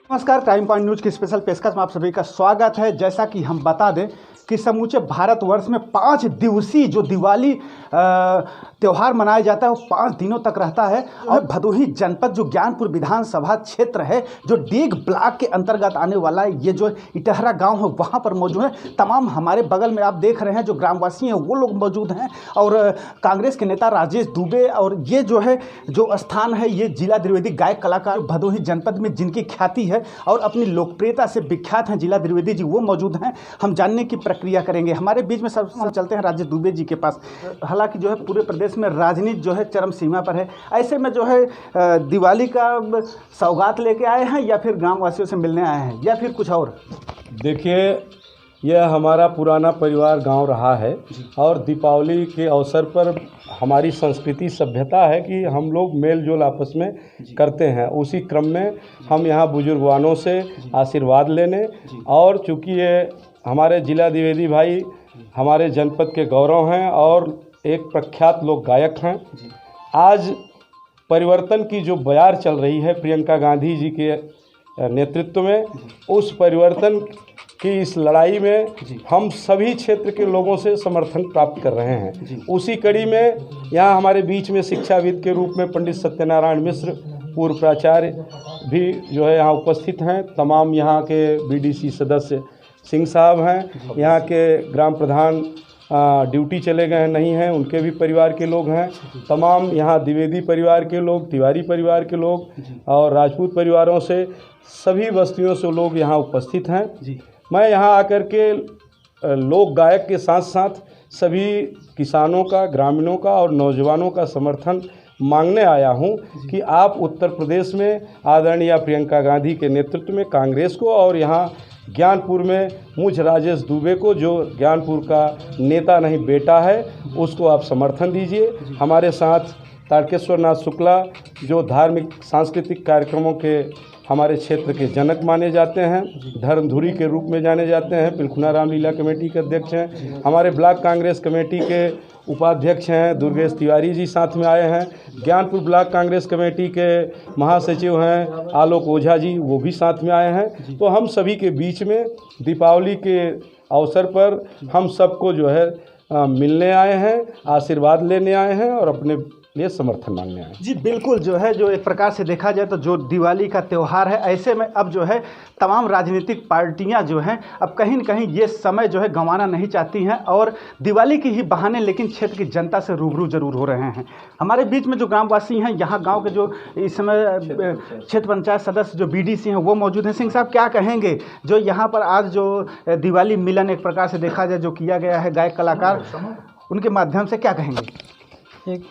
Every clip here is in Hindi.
नमस्कार, टाइम पॉइंट न्यूज की स्पेशल पेशकश में आप सभी का स्वागत है। जैसा कि हम बता दें कि समूचे भारतवर्ष में 5 दिवसीय जो दिवाली त्यौहार मनाया जाता है वो 5 दिनों तक रहता है। और भदोही जनपद जो ज्ञानपुर विधानसभा क्षेत्र है, जो डीग ब्लॉक के अंतर्गत आने वाला है, ये जो इटहरा गांव है वहाँ पर मौजूद है। तमाम हमारे बगल में आप देख रहे हैं जो ग्रामवासी हैं वो लोग मौजूद हैं और कांग्रेस के नेता राजेश दुबे। और ये जो है जो स्थान है ये जिला द्विवेदी गायक कलाकार भदोही जनपद में जिनकी ख्याति है और अपनी लोकप्रियता से विख्यात हैं जिला द्विवेदी जी, वो मौजूद हैं। हम जानने की प्रक्रिया करेंगे। हमारे बीच में सब चलते हैं राजेश दुबे जी के पास। हालांकि जो है पूरे प्रदेश में राजनीति जो है चरम सीमा पर है, ऐसे में जो है दिवाली का सौगात लेके आए हैं या फिर ग्रामवासियों से मिलने आए हैं या फिर कुछ और? देखिए, यह हमारा पुराना परिवार गांव रहा है और दीपावली के अवसर पर हमारी संस्कृति सभ्यता है कि हम लोग मेल जोल आपस में करते हैं। उसी क्रम में हम यहाँ बुजुर्गवानों से आशीर्वाद लेने, और चूँकि ये हमारे जिला द्विवेदी भाई हमारे जनपद के गौरव हैं और एक प्रख्यात लोक गायक हैं। आज परिवर्तन की जो बयार चल रही है प्रियंका गांधी जी के नेतृत्व में, उस परिवर्तन की इस लड़ाई में हम सभी क्षेत्र के लोगों से समर्थन प्राप्त कर रहे हैं। उसी कड़ी में यहाँ हमारे बीच में शिक्षाविद के रूप में पंडित सत्यनारायण मिश्र पूर्व प्राचार्य भी जो है यहाँ उपस्थित हैं। तमाम यहाँ के बीडीसी सदस्य सिंह साहब हैं। यहाँ के ग्राम प्रधान ड्यूटी चले गए नहीं हैं, उनके भी परिवार के लोग हैं। तमाम यहाँ द्विवेदी परिवार के लोग, तिवारी परिवार के लोग और राजपूत परिवारों से सभी बस्तियों से लोग यहाँ उपस्थित हैं। मैं यहाँ आकर के लोक गायक के साथ साथ सभी किसानों का, ग्रामीणों का और नौजवानों का समर्थन मांगने आया हूँ कि आप उत्तर प्रदेश में आदरणीय प्रियंका गांधी के नेतृत्व में कांग्रेस को और यहाँ ज्ञानपुर में मुझ राजेश दुबे को, जो ज्ञानपुर का नेता नहीं बेटा है, उसको आप समर्थन दीजिए। हमारे साथ तारकेश्वर नाथ शुक्ला जो धार्मिक सांस्कृतिक कार्यक्रमों के हमारे क्षेत्र के जनक माने जाते हैं, धर्मधुरी के रूप में जाने जाते हैं, पिलखुना रामलीला कमेटी के अध्यक्ष हैं। हमारे ब्लॉक कांग्रेस कमेटी के उपाध्यक्ष हैं दुर्गेश तिवारी जी साथ में आए हैं। ज्ञानपुर ब्लॉक कांग्रेस कमेटी के महासचिव हैं आलोक ओझा जी, वो भी साथ में आए हैं। तो हम सभी के बीच में दीपावली के अवसर पर हम सबको जो है मिलने आए हैं, आशीर्वाद लेने आए हैं और अपने लिए समर्थन मांगने आए। जी बिल्कुल, जो है जो एक प्रकार से देखा जाए तो जो दिवाली का त्यौहार है, ऐसे में अब जो है तमाम राजनीतिक पार्टियां जो हैं अब कहीं न कहीं ये समय जो है गंवाना नहीं चाहती हैं और दिवाली की ही बहाने लेकिन क्षेत्र की जनता से रूबरू जरूर हो रहे हैं। हमारे बीच में जो ग्रामवासी हैं, यहाँ गांव के जो इस समय क्षेत्र पंचायत सदस्य जो बीडीसी हैं वो मौजूद हैं। सिंह साहब, क्या कहेंगे जो यहाँ पर आज जो दिवाली मिलन एक प्रकार से देखा जाए जो किया गया है गायक कलाकार, उनके माध्यम से क्या कहेंगे? एक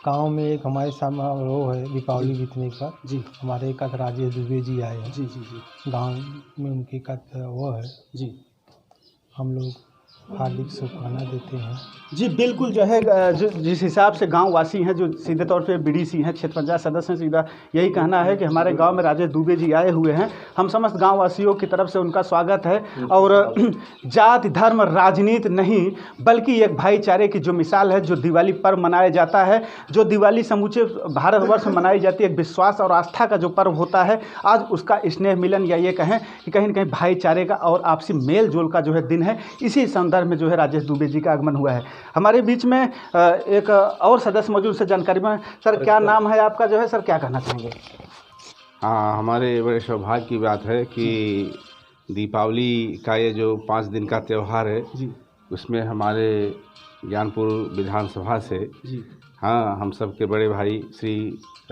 गांव में एक हमारे समारोह है दीपावली बीतने का। जी, हमारे एक राजेश दुबे जी आए हैं। जी जी जी, गांव में उनकी वो है जी, हम लोग हार्दिक शुभकामना देते हैं। जी बिल्कुल, जो है जिस हिसाब से गांव वासी हैं जो सीधे तौर पे बीडीसी हैं, क्षेत्र पंचायत सदस्य हैं, सीधा यही कहना है कि हमारे गांव में राजेश दुबे जी आए हुए हैं। हम समस्त गांव वासियों की तरफ से उनका स्वागत है और जाति धर्म राजनीति नहीं बल्कि एक भाईचारे की जो मिसाल है, जो दिवाली पर्व मनाया जाता है, जो दिवाली समूचे भारतवर्ष में मनाई जाती है, एक विश्वास और आस्था का जो पर्व होता है, आज उसका स्नेह मिलन या ये कहें कि कहीं न कहीं भाईचारे का और आपसी मेल जोल का जो है दिन है। इसी संदर्भ में जो है राजेश दुबे जी का आगमन हुआ है। हमारे बीच में एक और सदस्य मौजूद से जानकारी में। सर, क्या नाम है आपका, जो है सर क्या कहना चाहेंगे? हाँ, हमारे बड़े सौभाग्य की बात है कि दीपावली का ये जो 5 दिन का त्यौहार है जी, उसमें हमारे ज्ञानपुर विधानसभा से जी, हाँ हम सब के बड़े भाई श्री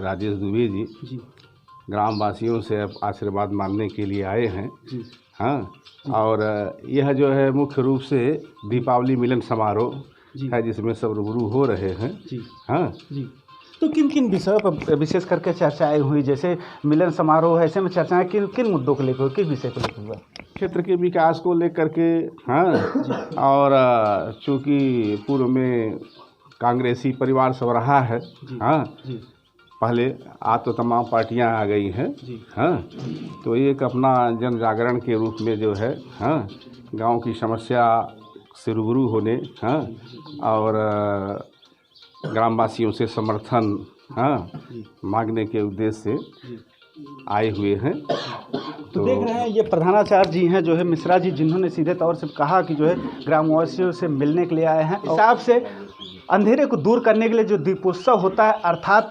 राजेश दुबे जी जी, ग्रामवासियों से अब आशीर्वाद मांगने के लिए आए हैं। जी, हाँ, और यह जो है मुख्य रूप से दीपावली मिलन समारोह है जिसमें सब रूबरू हो रहे हैं। जी, हाँ जी। तो किन किन विषयों पर विशेष करके चर्चाएं हुई? जैसे मिलन समारोह, ऐसे में चर्चाएं किन किन मुद्दों को लेकर, किस विषय को लेकर हुआ? क्षेत्र के विकास को लेकर के। हाँ, और चूँकि पूर्व में कांग्रेसी परिवार सब रहा है। हाँ, पहले आज तो तमाम पार्टियां आ गई हैं। हाँ, तो एक अपना जन जागरण के रूप में जो है हाँ गांव की समस्या से रूबरू होने हाँ और ग्रामवासियों से समर्थन हाँ मांगने के उद्देश्य से आए हुए हैं। तो देख रहे हैं ये प्रधानाचार्य जी हैं जो है मिश्रा जी, जिन्होंने सीधे तौर से कहा कि जो है ग्रामवासियों से मिलने के लिए आए हैं। हिसाब से अंधेरे को दूर करने के लिए जो दीपोत्सव होता है, अर्थात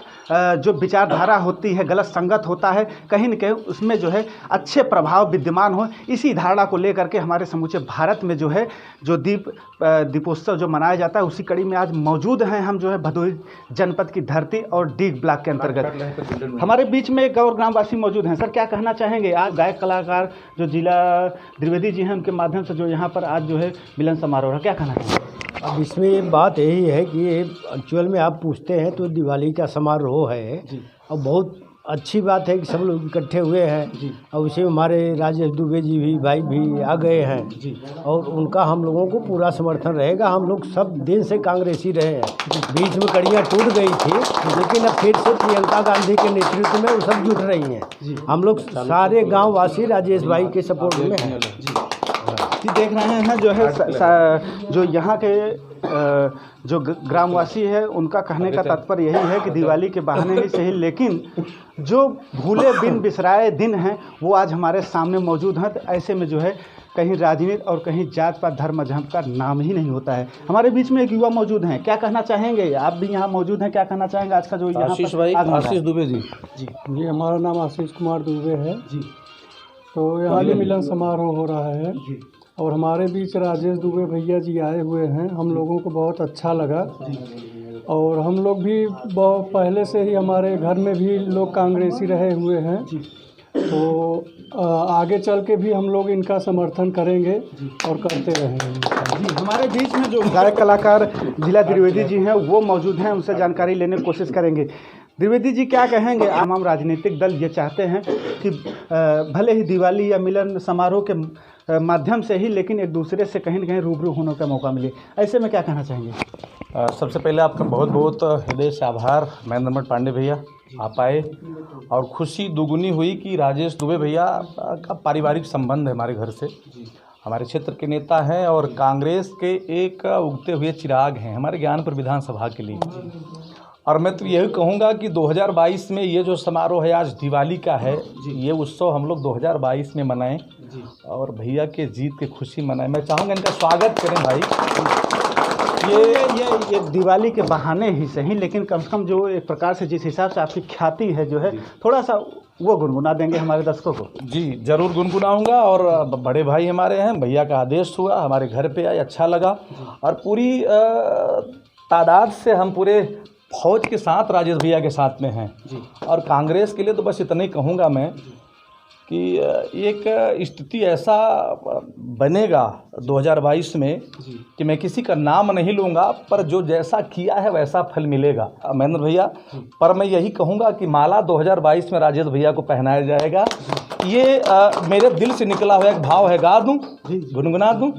जो विचारधारा होती है गलत संगत होता है, कहीं न कहीं उसमें जो है अच्छे प्रभाव विद्यमान हो, इसी धारणा को लेकर के हमारे समूचे भारत में जो है जो दीपोत्सव जो मनाया जाता है, उसी कड़ी में आज मौजूद हैं हम जो है भदोही जनपद की धरती और डीग ब्लॉक के अंतर्गत। हमारे बीच में एक और ग्रामवासी मौजूद हैं। सर, क्या कहना चाहेंगे? आज गायक कलाकार जो जिला द्विवेदी जी हैं, उनके माध्यम से जो यहाँ पर आज जो है मिलन समारोह है, क्या कहना चाहेंगे? अब इसमें बात यही है कि एक्चुअल में आप पूछते हैं तो दिवाली का समारोह है और बहुत अच्छी बात है कि सब लोग इकट्ठे हुए हैं और उसे हमारे राजेश दुबे जी भी भाई भी आ गए हैं और उनका हम लोगों को पूरा समर्थन रहेगा। हम लोग सब दिन से कांग्रेसी रहे हैं, बीच में कड़ियाँ टूट गई थी, लेकिन अब फिर से प्रियंका गांधी के नेतृत्व में वो सब जुट रही हैं। हम लोग सारे गाँव वासी राजेश भाई के सपोर्ट में हैं। जी, देख रहे हैं जो है जो यहाँ के जो ग्रामवासी है, उनका कहने का तात्पर्य यही है कि दिवाली के बहाने ही सही, लेकिन जो भूले बिन बिसराए दिन हैं वो आज हमारे सामने मौजूद हैं। तो ऐसे में जो है कहीं राजनीति और कहीं जात पात धर्म मजहब का नाम ही नहीं होता है। हमारे बीच में एक युवा मौजूद हैं, क्या कहना चाहेंगे? आप भी यहाँ मौजूद हैं, क्या कहना चाहेंगे आज का जो आशीष भाई, आशीष दुबे जी। जी, हमारा नाम आशीष कुमार दुबे है जी। तो यहाँ भी मिलन समारोह हो रहा है और हमारे बीच राजेश दुबे भैया जी आए हुए हैं। हम लोगों को बहुत अच्छा लगा और हम लोग भी बहुत पहले से ही हमारे घर में भी लोग कांग्रेसी रहे हुए हैं, तो आगे चल के भी हम लोग इनका समर्थन करेंगे और करते रहेंगे जी। हमारे बीच में जो गायक कलाकार जिला द्विवेदी जी हैं वो मौजूद हैं, उनसे जानकारी लेने की कोशिश करेंगे। द्विवेदी जी, क्या कहेंगे? तमाम राजनीतिक दल ये चाहते हैं कि भले ही दिवाली या मिलन समारोह के माध्यम से ही, लेकिन एक दूसरे से कहीं न कहीं रूबरू होने का मौका मिले, ऐसे में क्या कहना चाहेंगे? सबसे पहले आपका बहुत बहुत हृदय से आभार महेंद्र पांडे भैया, आप आए और खुशी दुगुनी हुई कि राजेश दुबे भैया का पारिवारिक संबंध है हमारे घर से, हमारे क्षेत्र के नेता हैं और कांग्रेस के एक उगते हुए चिराग हैं हमारे ज्ञानपुर विधानसभा के लिए। और मैं तो यही कहूँगा कि 2022 में ये जो समारोह है आज दिवाली का है, ये उत्सव हम लोग 2022 में मनाएं और भैया के जीत की खुशी मनाएं। मैं चाहूँगा इनका स्वागत करें भाई। ये दिवाली के बहाने ही सही, लेकिन कम से कम जो एक प्रकार से जिस हिसाब से आपकी ख्याति है जो है, थोड़ा सा वो गुनगुना देंगे हमारे दर्शकों को? जी ज़रूर गुनगुनाऊँगा। और बड़े भाई हमारे हैं, भैया का आदेश हुआ, हमारे घर पे आए, अच्छा लगा और पूरी तादाद से हम पूरे फौज के साथ राजेश भैया के साथ में हैं जी। और कांग्रेस के लिए तो बस इतना ही कहूँगा मैं कि एक स्थिति ऐसा बनेगा 2022 में कि मैं किसी का नाम नहीं लूँगा, पर जो जैसा किया है वैसा फल मिलेगा महेंद्र भैया। पर मैं यही कहूँगा कि माला 2022 में राजेश भैया को पहनाया जाएगा। ये मेरे दिल से निकला हुआ एक भाव है, गा दूँ, गुनगुना दूँ।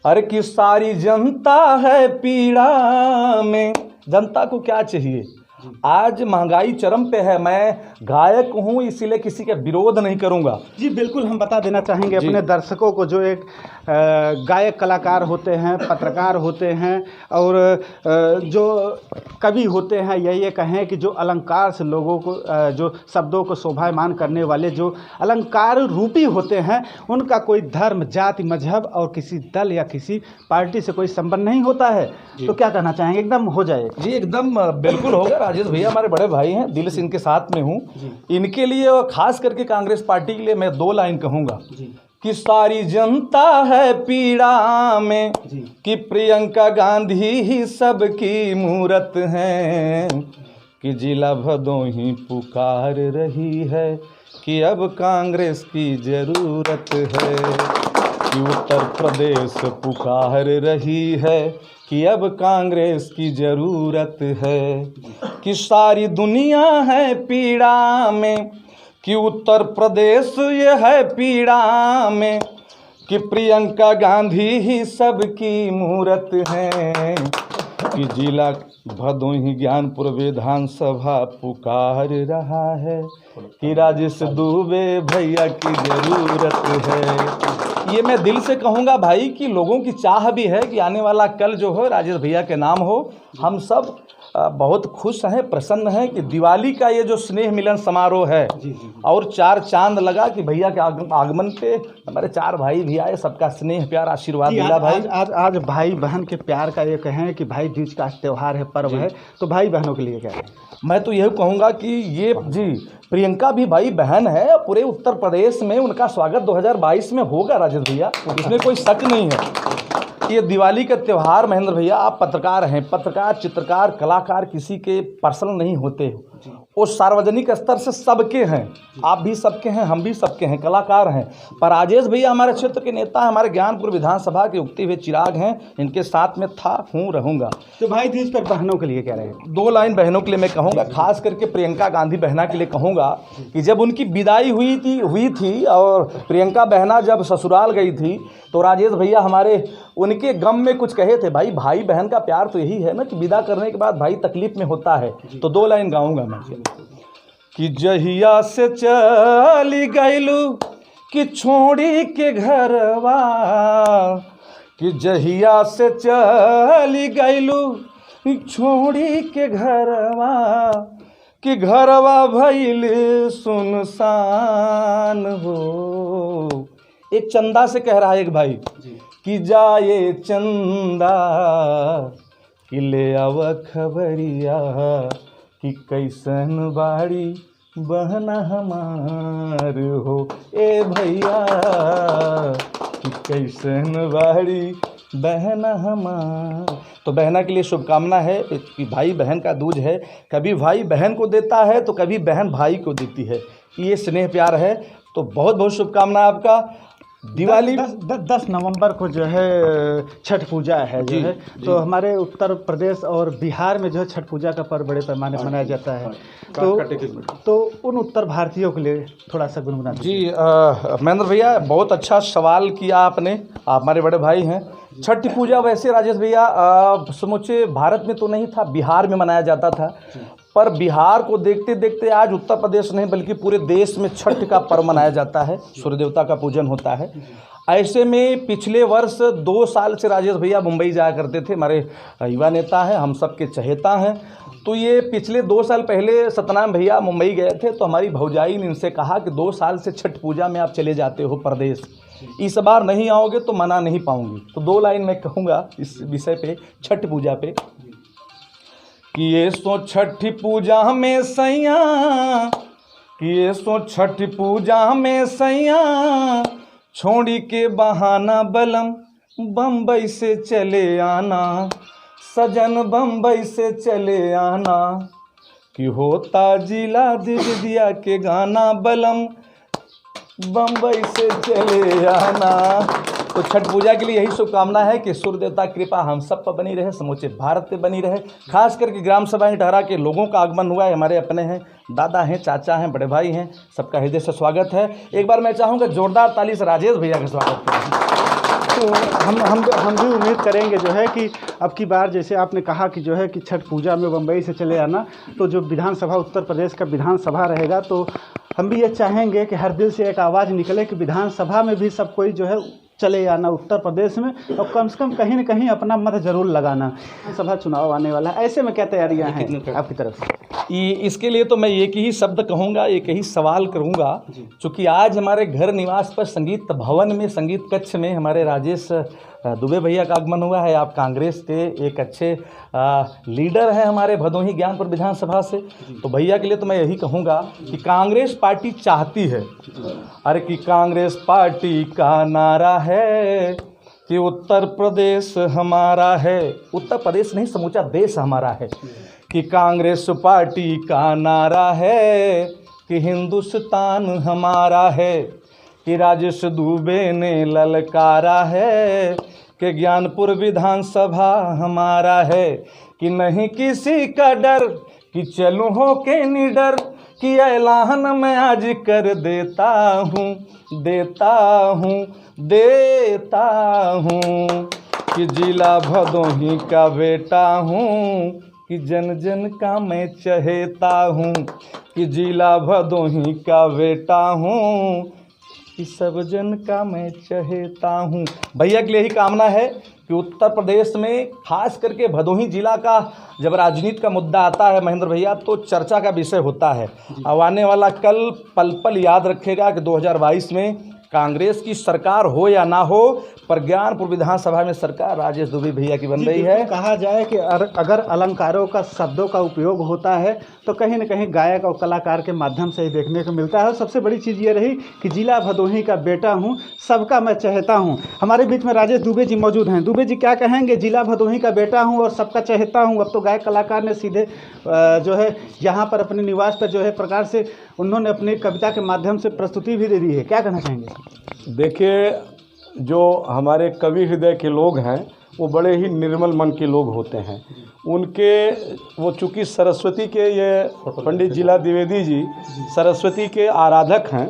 अरे कि सारी जनता है पीड़ा में, जनता को क्या चाहिए? आज महंगाई चरम पे है, मैं गायक हूँ इसीलिए किसी का विरोध नहीं करूँगा। जी बिल्कुल, हम बता देना चाहेंगे अपने दर्शकों को, जो एक गायक कलाकार होते हैं, पत्रकार होते हैं और जो कवि होते हैं, यही कहें कि जो अलंकार से लोगों को जो शब्दों को शोभायमान करने वाले जो अलंकार रूपी होते हैं, उनका कोई धर्म जाति मजहब और किसी दल या किसी पार्टी से कोई संबंध नहीं होता है। तो क्या कहना चाहेंगे? एकदम हो जाए जी, एकदम बिल्कुल होगा। राजेश भैया हमारे बड़े भाई हैं, दिल से इनके साथ में हूँ। इनके लिए और खास करके कांग्रेस पार्टी के लिए मैं 2 लाइन कहूँगा कि सारी जनता है पीड़ा में, कि प्रियंका गांधी ही सबकी मूरत है, कि जिला भदोही पुकार रही है कि अब कांग्रेस की जरूरत है, कि उत्तर प्रदेश पुकार रही है कि अब कांग्रेस की ज़रूरत है, कि सारी दुनिया है पीड़ा में, कि उत्तर प्रदेश ये है पीड़ा में, कि प्रियंका गांधी ही सबकी मूरत है, कि जिला भदोही ज्ञानपुर विधानसभा पुकार रहा है कि राजेश दुबे भैया की ज़रूरत है। ये मैं दिल से कहूँगा भाई कि लोगों की चाह भी है कि आने वाला कल जो हो राजेश भैया के नाम हो। हम सब बहुत खुश हैं, प्रसन्न हैं कि दिवाली का ये जो स्नेह मिलन समारोह है और 4 चांद लगा कि भैया के आगमन पे हमारे 4 भाई भी आए, सबका स्नेह प्यार आशीर्वाद मिला। भाई आज भाई बहन के प्यार का ये कहें कि भाई दूज का त्यौहार है, पर्व है, तो भाई बहनों के लिए क्या है? मैं तो यही कहूँगा कि ये जी प्रियंका भी भाई बहन है, पूरे उत्तर प्रदेश में उनका स्वागत 2022 में होगा राजेश भैया, इसमें कोई शक नहीं है। ये दिवाली का त्यौहार महेंद्र भैया, आप पत्रकार हैं, पत्रकार, चित्रकार, कलाकार किसी के पर्सनल नहीं होते हो, वो सार्वजनिक स्तर से सबके हैं, आप भी सबके हैं, हम भी सबके हैं, कलाकार हैं। पर राजेश भैया हमारे क्षेत्र के नेता हैं, हमारे ज्ञानपुर विधानसभा के उगते हुए चिराग हैं, इनके साथ में था, हूँ, रहूँगा। तो भाई दूज पर बहनों के लिए क्या रहेगा? 2 लाइन बहनों के लिए मैं कहूँगा, खास करके प्रियंका गांधी बहना के लिए कहूँगा कि जब उनकी विदाई हुई थी और प्रियंका बहना जब ससुराल गई थी तो राजेश भैया हमारे उनके गम में कुछ कहे थे, भाई बहन का प्यार तो यही है ना कि विदा करने के बाद भाई तकलीफ में होता है। तो 2 लाइन गाऊंगा मैं कि जहिया से चली गईलू कि छोड़ी के घरवा, कि जहिया से चली गईलू छोड़ी के घरवा, कि घरवा भइल सुनसान हो। एक चंदा से कह रहा है एक भाई कि जाए चंदा कि ले आव खबरिया कि कैसन बाड़ी बहना हमार हो, ए भैया कि कैसन बाड़ी बहना हमार। तो बहना के लिए शुभकामना है कि भाई बहन का दूज है, कभी भाई बहन को देता है तो कभी बहन भाई को देती है, ये स्नेह प्यार है। तो बहुत बहुत शुभकामना आपका। दिवाली 10 नवंबर को जो है छठ पूजा है जो है, तो हमारे उत्तर प्रदेश और बिहार में जो है छठ पूजा का पर्व बड़े पैमाने पर मनाया जाता है, तो उन उत्तर भारतीयों के लिए थोड़ा सा गुनगुना जी। महेंद्र भैया बहुत अच्छा सवाल किया आपने, आप हमारे बड़े भाई हैं। छठ पूजा वैसे राजेश भैया समूचे भारत में तो नहीं था, बिहार में मनाया जाता था, पर बिहार को देखते देखते आज उत्तर प्रदेश नहीं बल्कि पूरे देश में छठ का पर्व मनाया जाता है, सूर्य देवता का पूजन होता है। ऐसे में पिछले वर्ष 2 साल से राजेश भैया मुंबई जाया करते थे, हमारे युवा नेता हैं, हम सबके चहेता हैं। तो ये पिछले 2 साल पहले सतनाम भैया मुंबई गए थे, तो हमारी भौजाई ने इनसे कहा कि 2 साल से छठ पूजा में आप चले जाते हो प्रदेश, इस बार नहीं आओगे तो मना नहीं पाऊंगी। तो 2 लाइन मैं कहूँगा इस विषय पे, छठ पूजा पे, कि ये सो छठ पूजा में सैया, कि ये सो छठ पूजा में सैया, छोड़ी के बहाना बलम बम्बई से चले आना, सजन बम्बई से चले आना, कि होता जिला दिया के गाना, बलम बम्बई से चले आना। तो छठ पूजा के लिए यही शुभकामना है कि सूर्य देवता की कृपा हम सब पर बनी रहे, समूचे भारत पे बनी रहे। खास करके ग्राम सभा इंटहरा के लोगों का आगमन हुआ है, हमारे अपने हैं, दादा हैं, चाचा हैं, बड़े भाई हैं, सबका हृदय से स्वागत है। एक बार मैं चाहूँगा जोरदार ताली से राजेश भैया का स्वागत करें। तो हम भी उम्मीद करेंगे जो है कि अब की बार जैसे आपने कहा कि जो है कि छठ पूजा में बम्बई से चले आना, तो जो विधानसभा उत्तर प्रदेश का विधानसभा रहेगा, तो हम भी ये चाहेंगे कि हर दिल से एक आवाज़ निकले कि विधानसभा में भी सब कोई जो है चले आना उत्तर प्रदेश में, और कम से कम कहीं न कहीं अपना मत जरूर लगाना। सभा चुनाव आने वाला है, ऐसे में क्या तैयारियां हैं आपकी तरफ से? इसके लिए तो मैं एक ही शब्द कहूँगा, एक ही सवाल करूँगा, चूँकि आज हमारे घर निवास पर संगीत भवन में, संगीत कक्ष में हमारे राजेश दुबे भैया का आगमन हुआ है। आप कांग्रेस के एक अच्छे लीडर हैं हमारे भदोही ज्ञानपुर विधानसभा से, तो भैया के लिए तो मैं यही कहूँगा कि कांग्रेस पार्टी चाहती है, अरे कि कांग्रेस पार्टी का नारा है कि उत्तर प्रदेश हमारा है, उत्तर प्रदेश नहीं समूचा देश हमारा है, कि कांग्रेस पार्टी का नारा है कि हिंदुस्तान हमारा है, कि राजेश दुबे ने ललकारा है कि ज्ञानपुर विधानसभा हमारा है, कि नहीं किसी का डर कि चलूँ हो के निडर, कि ऐलान मैं आज कर देता हूँ, देता हूँ, देता हूँ, कि जिला भदोही का बेटा हूँ, कि जन जन का मैं चहेता हूँ, कि जिला भदोही का बेटा हूँ, कि सब जन का मैं चहेता हूँ। भैया के लिए ही कामना है कि उत्तर प्रदेश में खास करके भदोही जिला का जब राजनीति का मुद्दा आता है महेंद्र भैया, तो चर्चा का विषय होता है। अब आने वाला कल पल पल याद रखेगा कि 2022 में कांग्रेस की सरकार हो या ना हो, पर ज्ञानपुर विधानसभा में सरकार राजेश दुबे भैया की बन रही है। कहा जाए कि अगर अलंकारों का शब्दों का उपयोग होता है तो कहीं न कहीं गायक और कलाकार के माध्यम से ही देखने को मिलता है। और सबसे बड़ी चीज़ ये रही कि जिला भदोही का बेटा हूँ, सबका मैं चहेता हूँ। हमारे बीच में राजेश दुबे जी मौजूद हैं। दुबे जी क्या कहेंगे? जिला भदोही का बेटा हूँ और सबका चहेता हूँ। अब तो गायक कलाकार ने सीधे जो है यहाँ पर अपने निवास पर जो है प्रकार से उन्होंने अपनी कविता के माध्यम से प्रस्तुति भी दे दी है। क्या कहना चाहेंगे? देखिए, जो हमारे कवि हृदय के लोग हैं वो बड़े ही निर्मल मन के लोग होते हैं। उनके वो चूँकि सरस्वती के, ये पंडित जिला द्विवेदी जी सरस्वती के आराधक हैं,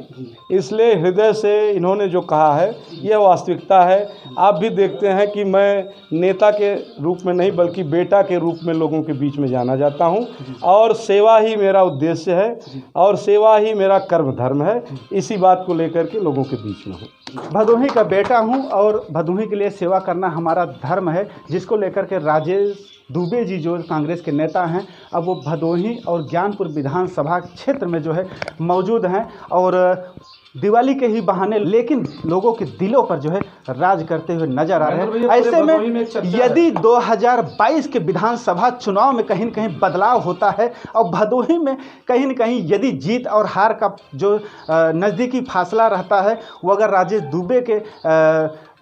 इसलिए हृदय से इन्होंने जो कहा है यह वास्तविकता है। आप भी देखते हैं कि मैं नेता के रूप में नहीं बल्कि बेटा के रूप में लोगों के बीच में जाना जाता हूं, और सेवा ही मेरा उद्देश्य है और सेवा ही मेरा कर्म धर्म है। इसी बात को लेकर के लोगों के बीच में हूँ। भदोही का बेटा हूं और भदोही के लिए सेवा करना हमारा धर्म है, जिसको लेकर के राजेश दुबे जी जो कांग्रेस के नेता हैं, अब वो भदोही और ज्ञानपुर विधानसभा क्षेत्र में जो है मौजूद हैं और दिवाली के ही बहाने लेकिन लोगों के दिलों पर जो है राज करते हुए नजर आ रहे हैं। ऐसे में यदि 2022 के विधानसभा चुनाव में कहीं न कहीं बदलाव होता है और भदोही में कहीं न कहीं यदि जीत और हार का जो नज़दीकी फासला रहता है वो अगर राजेश दुबे के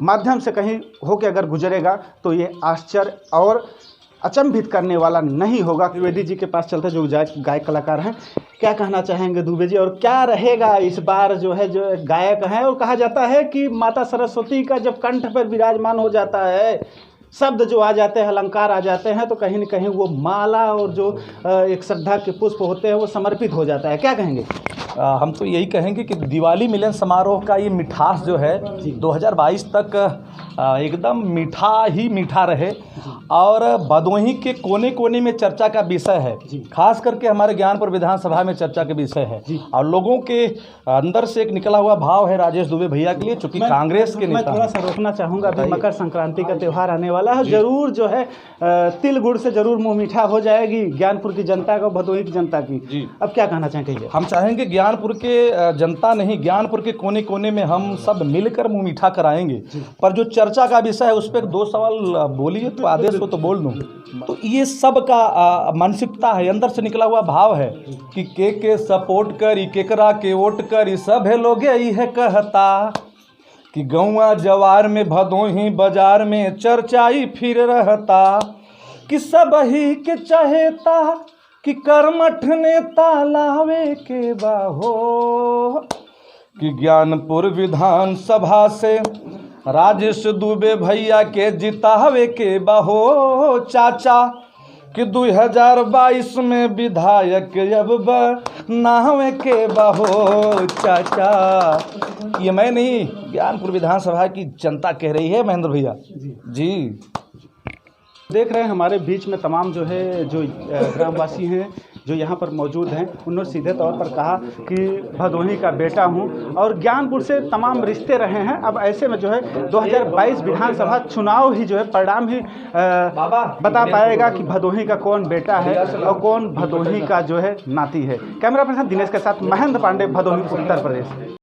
माध्यम से कहीं होकर अगर गुजरेगा तो ये आश्चर्य और अचंभित करने वाला नहीं होगा। द्विवेदी जी के पास चलते जो गायक कलाकार हैं, क्या कहना चाहेंगे दुबे जी? और क्या रहेगा इस बार जो गायक हैं, और कहा जाता है कि माता सरस्वती का जब कंठ पर विराजमान हो जाता है, शब्द जो आ जाते हैं, अलंकार आ जाते हैं, तो कहीं न कहीं वो माला और जो एक श्रद्धा के पुष्प होते हैं वो समर्पित हो जाता है। क्या कहेंगे? हम तो यही कहेंगे कि दिवाली मिलन समारोह का ये मिठास जो है 2022 तक एकदम मीठा ही मीठा रहे और भदोही के कोने कोने में चर्चा का विषय है। खास करके हमारे ज्ञानपुर विधानसभा में चर्चा का विषय है और लोगों के अंदर से एक निकला हुआ भाव है राजेश दुबे भैया के लिए, चूंकि कांग्रेस के नेता। मैं थोड़ा सा रोकना चाहूँगा, अभी मकर संक्रांति का त्यौहार आने वाला है, जरूर जो है तिल गुड़ से जरूर मुँह मीठा हो जाएगी ज्ञानपुर की जनता का, भदोही की जनता की। अब क्या कहना चाहेंगे? हम चाहेंगे ज्ञानपुर के जनता नहीं, ज्ञानपुर के कोने कोने में हम सब मिलकर मुँह मीठा कराएंगे। पर जो चर्चा का विषय है उस पर 2 सवाल बोलिए तो आदेश हो तो बोल दूँ। तो ये सब का मानसिकता है, अंदर से निकला हुआ भाव है कि के सपोर्ट करी, केकरा के वोट करी, सब है लोग यही है कहता कि गौवा जवार में भदोही बाजार में चर्चाई फिर रहता कि सब ही के चहेता कि कर्मठ नेता लावे के बाहो कि ज्ञानपुर विधानसभा से राजेश दुबे भैया के जितावे के बाहो चाचा कि 2022 में विधायक अब बनावे के बाहो चाचा। ये मैं नहीं, ज्ञानपुर विधानसभा की जनता कह रही है महेंद्र भैया जी। देख रहे हैं हमारे बीच में तमाम जो ग्रामवासी हैं जो यहाँ पर मौजूद हैं, उन्होंने सीधे तौर पर कहा कि भदोही का बेटा हूँ और ज्ञानपुर से तमाम रिश्ते रहे हैं। अब ऐसे में जो है 2022 विधानसभा चुनाव ही जो है परिणाम ही बता पाएगा कि भदोही का कौन बेटा है और कौन भदोही का जो है नाती है। कैमरा पर्सन दिनेश के साथ महेंद्र पांडे, भदोही, उत्तर प्रदेश।